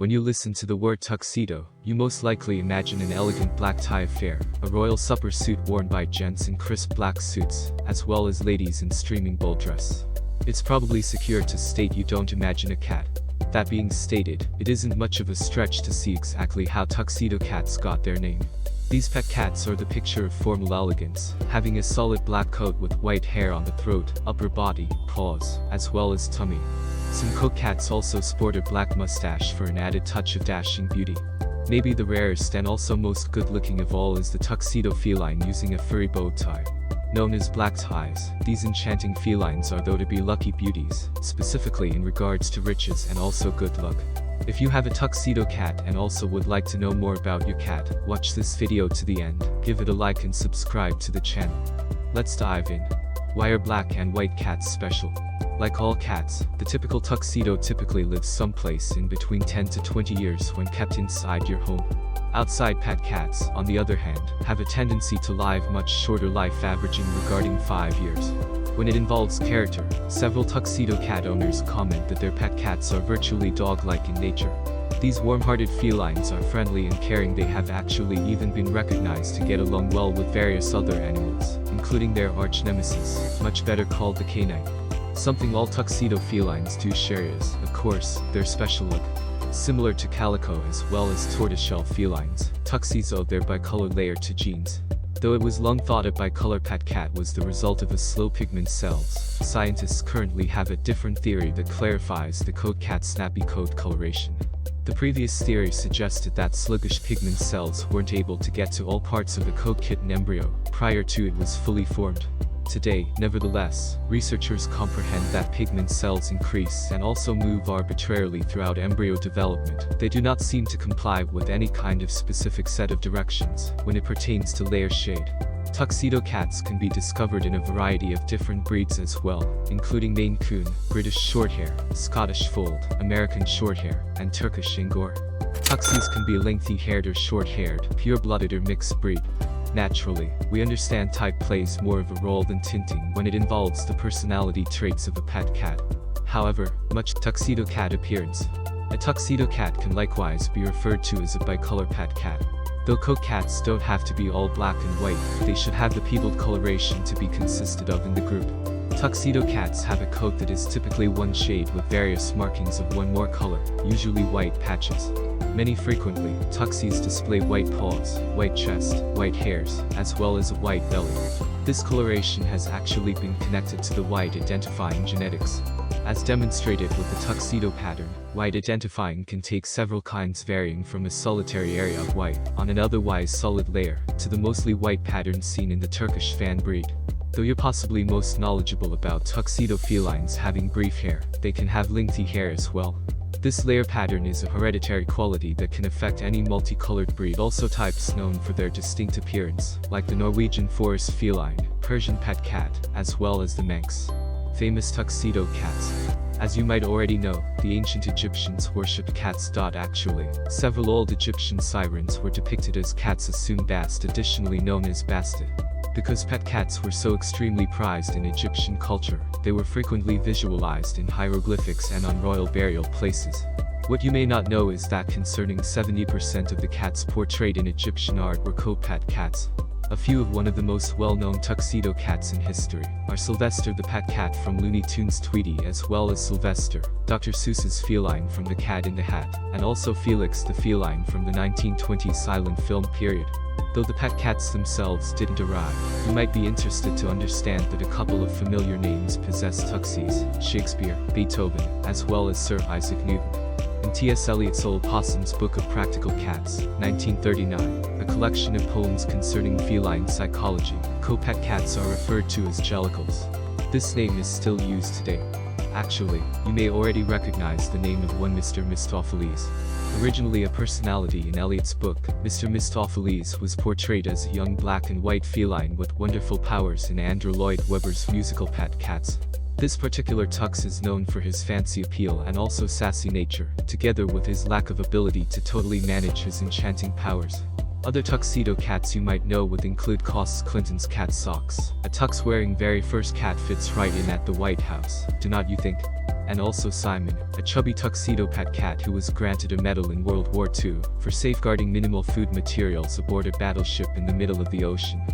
When you listen to the word tuxedo, you most likely imagine an elegant black tie affair, a royal supper suit worn by gents in crisp black suits, as well as ladies in streaming ball dress. It's probably secure to state you don't imagine a cat. That being stated, it isn't much of a stretch to see exactly how tuxedo cats got their name. These pet cats are the picture of formal elegance, having a solid black coat with white hair on the throat, upper body, paws, as well as tummy. Some coat cats also sport a black mustache for an added touch of dashing beauty. Maybe the rarest and also most good-looking of all is the tuxedo feline using a furry bow tie. Known as black ties, these enchanting felines are thought to be lucky beauties, specifically in regards to riches and also good luck. If you have a tuxedo cat and also would like to know more about your cat, watch this video to the end, give it a like and subscribe to the channel. Let's dive in. Why are black and white cats special? Like all cats, the typical tuxedo typically lives someplace in between 10 to 20 years when kept inside your home. Outside pet cats, on the other hand, have a tendency to live much shorter life, averaging regarding 5 years. When it involves character, several tuxedo cat owners comment that their pet cats are virtually dog-like in nature. These warm-hearted felines are friendly and caring. They have actually even been recognized to get along well with various other animals, including their arch-nemesis, much better called the canine. Something all tuxedo felines do share is, of course, their special look. Similar to calico as well as tortoiseshell felines, Tuxies owe their bicolor layer to genes. Though it was long thought a bicolor pet cat was the result of a slow pigment cells, scientists currently have a different theory that clarifies the coat cat's snappy coat coloration. The previous theory suggested that sluggish pigment cells weren't able to get to all parts of the coat kitten embryo prior to it was fully formed. Today, nevertheless, researchers comprehend that pigment cells increase and also move arbitrarily throughout embryo development. They do not seem to comply with any kind of specific set of directions when it pertains to layer shade. Tuxedo cats can be discovered in a variety of different breeds as well, including Maine Coon, British Shorthair, Scottish Fold, American Shorthair, and Turkish Angora. Tuxies can be lengthy-haired or short-haired, pure-blooded or mixed breed. Naturally, we understand type plays more of a role than tinting when it involves the personality traits of a pet cat. However, much tuxedo cat appearance. A tuxedo cat can likewise be referred to as a bicolor pet cat. Though coat cats don't have to be all black and white, they should have the peopled coloration to be consisted of in the group. Tuxedo cats have a coat that is typically one shade with various markings of one more color, usually white patches. Many frequently, Tuxies display white paws, white chest, white hairs, as well as a white belly. This coloration has actually been connected to the white identifying genetics. As demonstrated with the tuxedo pattern, white identifying can take several kinds varying from a solitary area of white on an otherwise solid layer, to the mostly white pattern seen in the Turkish fan breed. Though you're possibly most knowledgeable about tuxedo felines having brief hair, they can have lengthy hair as well. This layer pattern is a hereditary quality that can affect any multicolored breed. Also types known for their distinct appearance, like the Norwegian forest feline, Persian pet cat, as well as the Manx. Famous tuxedo cats. As you might already know, the ancient Egyptians worshipped cats. Actually, several old Egyptian sirens were depicted as cats assumed Bast, additionally known as Bastet. Because pet cats were so extremely prized in Egyptian culture, they were frequently visualized in hieroglyphics and on royal burial places. What you may not know is that concerning 70% of the cats portrayed in Egyptian art were coat pet cats. A few of one of the most well-known tuxedo cats in history are Sylvester the pet cat from Looney Tunes Tweety, as well as Sylvester, Dr. Seuss's feline from The Cat in the Hat, and also Felix the feline from the 1920s silent film period. Though the pet cats themselves didn't arrive, you might be interested to understand that a couple of familiar names possess Tuxies: Shakespeare, Beethoven, as well as Sir Isaac Newton. In T.S. Eliot's Old Possum's Book of Practical Cats, 1939, a collection of poems concerning feline psychology, coat pet cats are referred to as jellicles. This name is still used today. Actually, you may already recognize the name of one Mr. Mistopheles. Originally a personality in Eliot's book, Mr. Mistopheles was portrayed as a young black and white feline with wonderful powers in Andrew Lloyd Webber's musical Pet Cats. This particular Tux is known for his fancy appeal and also sassy nature, together with his lack of ability to totally manage his enchanting powers. Other tuxedo cats you might know would include Cost Clinton's cat Socks. A tux wearing very first cat fits right in at the White House, do not you think? and also Simon, a chubby Tuxedo Cat who was granted a medal in World War II for safeguarding minimal food materials aboard a battleship in the middle of the ocean.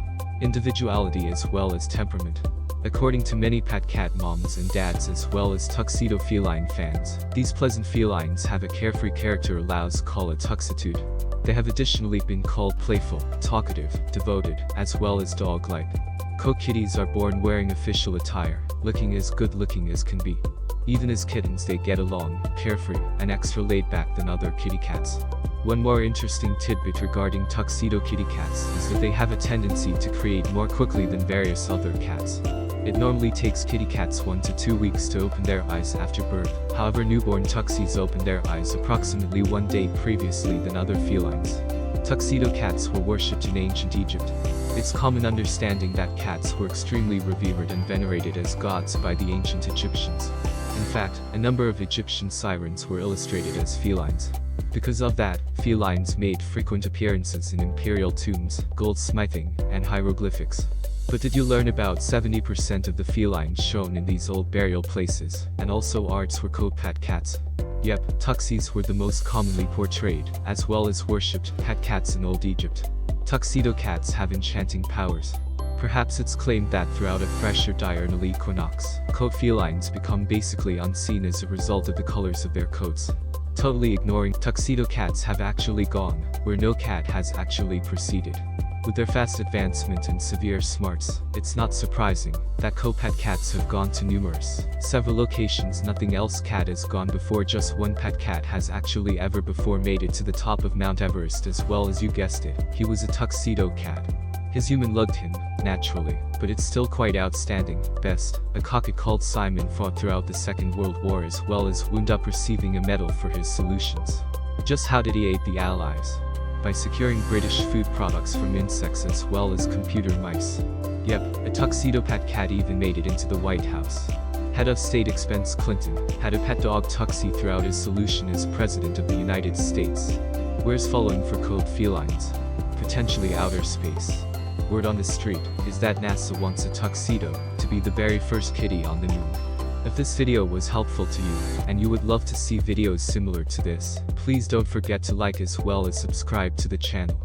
Individuality as well as temperament. According to many cat moms and dads as well as tuxedo feline fans, these pleasant felines have a carefree character allows call a tuxitude. They have additionally been called playful, talkative, devoted, as well as dog-like. Coat kitties are born wearing official attire, looking as good-looking as can be. Even as kittens they get along, carefree, and extra laid-back than other kitty cats. One more interesting tidbit regarding tuxedo kitty cats is that they have a tendency to create more quickly than various other cats. It normally takes kitty cats 1 to 2 weeks to open their eyes after birth. However, newborn Tuxies open their eyes approximately 1 day previously than other felines. Tuxedo cats were worshipped in ancient Egypt. It's common understanding that cats were extremely revered and venerated as gods by the ancient Egyptians. In fact, a number of Egyptian sirens were illustrated as felines. Because of that, felines made frequent appearances in imperial tombs, goldsmithing, and hieroglyphics. But did you learn about 70% of the felines shown in these old burial places, and also arts were coat cats? Yep, Tuxies were the most commonly portrayed, as well as worshipped cats in old Egypt. Tuxedo cats have enchanting powers. Perhaps it's claimed that throughout a fresh or diurnal equinox, coat felines become basically unseen as a result of the colors of their coats. Totally ignoring tuxedo cats have actually gone, where no cat has actually proceeded. With their fast advancement and severe smarts, it's not surprising that coat cats have gone to several locations nothing else cat has gone before. Just one cat has actually ever before made it to the top of Mount Everest, as well as you guessed it, he was a tuxedo cat. His human lugged him, naturally, but it's still quite outstanding. Best, a cocket called Simon fought throughout the Second World War as well as wound up receiving a medal for his solutions. Just how did he aid the Allies? By securing British food products from insects as well as computer mice. Yep, a tuxedo cat even made it into the White House. Head of State Expense Clinton had a pet dog Tuxie throughout his solution as President of the United States. Where's following for coat felines? Potentially outer space. Word on the street is that NASA wants a tuxedo to be the very first kitty on the moon. If this video was helpful to you, and you would love to see videos similar to this, please don't forget to like as well as subscribe to the channel.